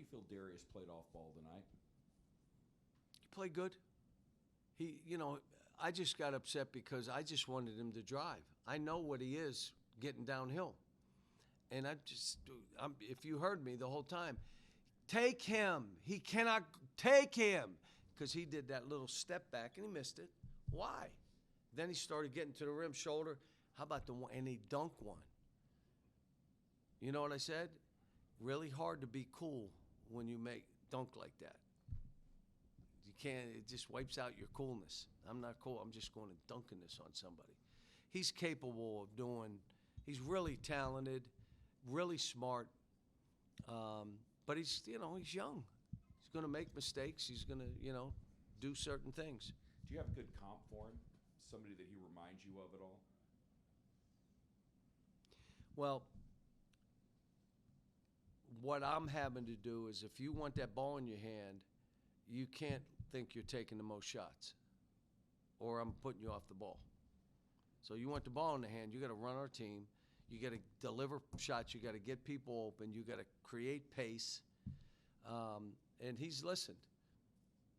you feel Darius played off ball tonight? He played good. I just got upset because I just wanted him to drive. I know what he is getting downhill. And if you heard me the whole time, take him. He cannot take him. Because he did that little step back and he missed it. Why? Then he started getting to the rim shoulder. How about the one? And he dunked one. You know what I said? Really hard to be cool when you make dunk like that. You can't, it just wipes out your coolness. I'm not cool. I'm just going to dunking this on somebody. He's capable of he's really talented, really smart. But he's young. He's going to make mistakes. He's going to, do certain things. Do you have a good comp for him? Somebody that he reminds you of at all? Well, what I'm having to do is if you want that ball in your hand, you can't think you're taking the most shots or I'm putting you off the ball. So you want the ball in the hand, you got to run our team. You got to deliver shots. You got to get people open. You got to create pace. And he's listened.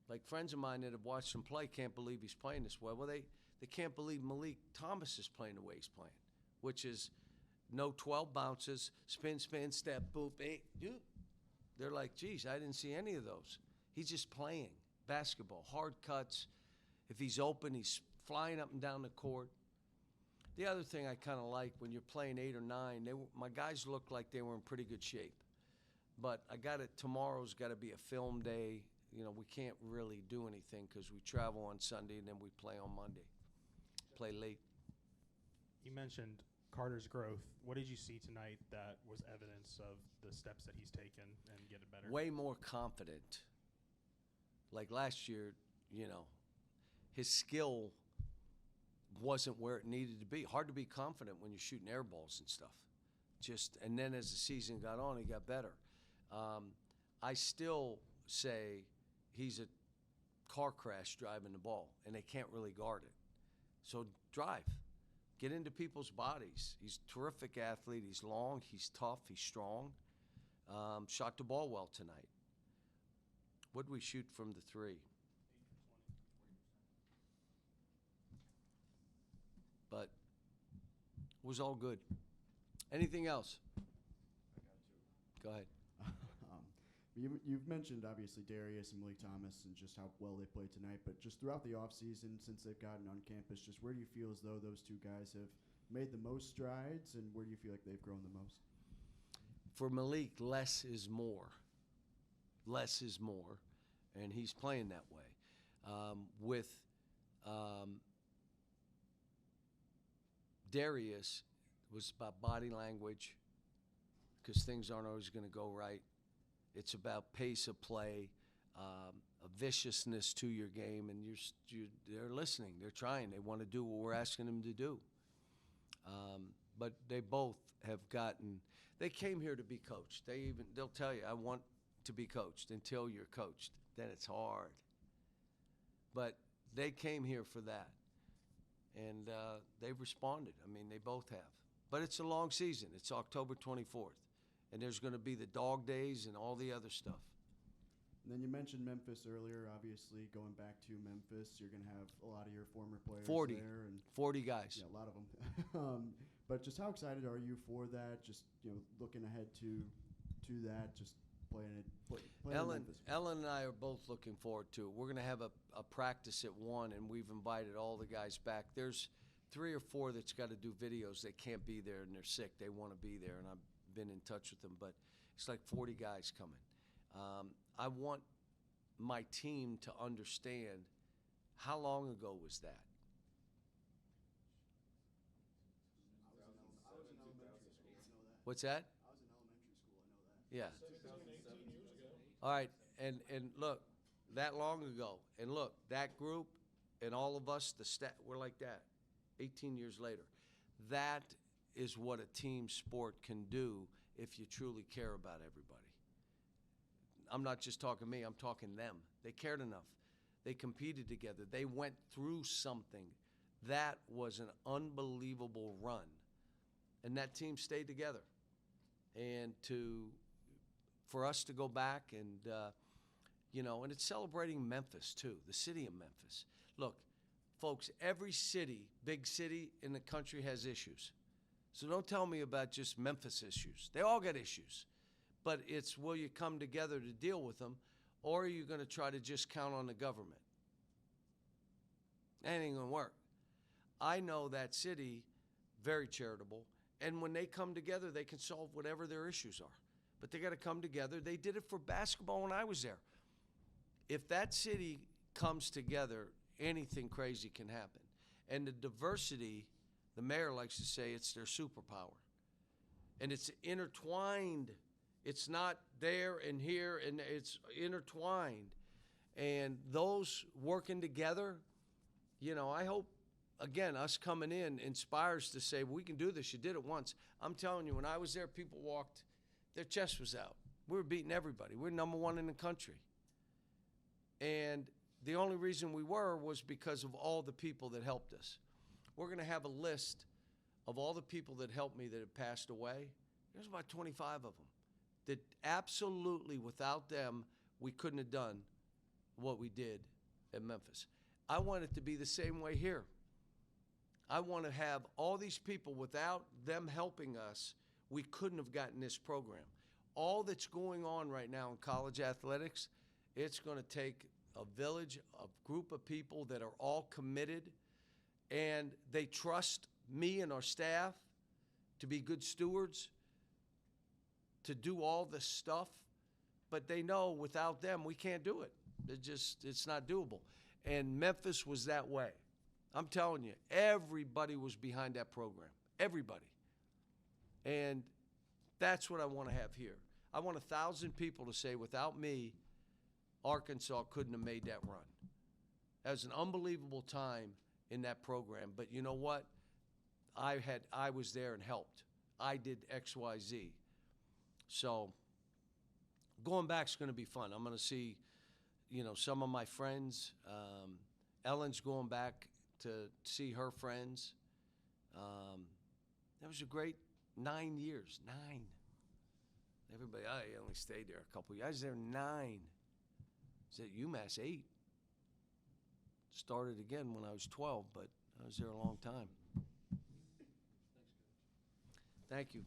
Like friends of mine that have watched him play can't believe he's playing this well. Well, they can't believe Malik Thomas is playing the way he's playing, which is no 12 bounces, spin, step, boop, eight. Dude, they're like, geez, I didn't see any of those. He's just playing basketball, hard cuts. If he's open, he's flying up and down the court. The other thing I kind of like when you're playing 8 or 9, my guys looked like they were in pretty good shape. But tomorrow's got to be a film day. We can't really do anything because we travel on Sunday and then we play on Monday. Play late. You mentioned Carter's growth. What did you see tonight that was evidence of the steps that he's taken and getting better? Way more confident. Like last year, his skill wasn't where it needed to be. Hard to be confident when you're shooting air balls and stuff. And then as the season got on, he got better. I still say he's a car crash driving the ball, and they can't really guard it. So drive. Get into people's bodies. He's a terrific athlete. He's long. He's tough. He's strong. Shot the ball well tonight. What did we shoot from the three? 8 for 20. But it was all good. Anything else? I got two. Go ahead. You've mentioned, obviously, Darius and Malik Thomas and just how well they played tonight, but just throughout the offseason, since they've gotten on campus, just where do you feel as though those two guys have made the most strides, and where do you feel like they've grown the most? For Malik, less is more. Less is more, and he's playing that way. With Darius, it was about body language because things aren't always going to go right. It's about pace of play, a viciousness to your game, and they're listening. They're trying. They want to do what we're asking them to do. But they both have gotten. They came here to be coached. They'll tell you, I want to be coached. Until you're coached, then it's hard. But they came here for that, and they've responded. I mean, they both have. But it's a long season. It's October 24th. And there's going to be the dog days and all the other stuff. And then you mentioned Memphis earlier. Obviously, going back to Memphis, you're going to have a lot of your former players 40, there. And 40 guys. Yeah, a lot of them. But just how excited are you for that? Just looking ahead to that, just playing Memphis. Ellen and I are both looking forward to it. We're going to have a practice at 1, and we've invited all the guys back. There's 3 or 4 that's got to do videos. They can't be there, and they're sick. They want to be there, and I've been in touch with them. But it's like 40 guys coming. I want my team to understand how long ago was that? I was in elementary school. I know that. What's that? I was in elementary school. I know that. Yeah. 17, 18 years ago. All right, and look, that long ago, and look, that group and all of us, we're like that 18 years later. That is what a team sport can do if you truly care about everybody. I'm not just talking me, I'm talking them. They cared enough. They competed together. They went through something. That was an unbelievable run. And that team stayed together. And for us to go back and, and it's celebrating Memphis too, the city of Memphis. Look, folks, every city, big city in the country has issues. So don't tell me about just Memphis issues. They all got issues. But it's, will you come together to deal with them, or are you going to try to just count on the government? That ain't going to work. I know that city, very charitable, and when they come together, they can solve whatever their issues are. But they got to come together. They did it for basketball when I was there. If that city comes together, anything crazy can happen. And the diversity, the mayor likes to say, it's their superpower. And it's intertwined. It's not there and here, and it's intertwined. And those working together, I hope, again, us coming in inspires to say, well, we can do this. You did it once. I'm telling you, when I was there, people walked, their chest was out. We were beating everybody. We're number one in the country. And the only reason we were was because of all the people that helped us. We're going to have a list of all the people that helped me that have passed away. There's about 25 of them that absolutely, without them, we couldn't have done what we did at Memphis. I want it to be the same way here. I want to have all these people, without them helping us, we couldn't have gotten this program. All that's going on right now in college athletics, it's going to take a village, a group of people that are all committed, and they trust me and our staff to be good stewards, to do all this stuff, but they know without them we can't do it. It's not doable. And Memphis was that way. I'm telling you, everybody was behind that program. Everybody. And that's what I want to have here. I want 1,000 people to say, without me, Arkansas couldn't have made that run. That was an unbelievable time in that program. But you know what? I was there and helped. I did X, Y, Z. So going back is going to be fun. I'm going to see, some of my friends. Ellen's going back to see her friends. That was a great 9 years. 9. Everybody, I only stayed there a couple years. I was there 9. I was at UMass 8. Started again when I was 12, but I was there a long time. Thank you.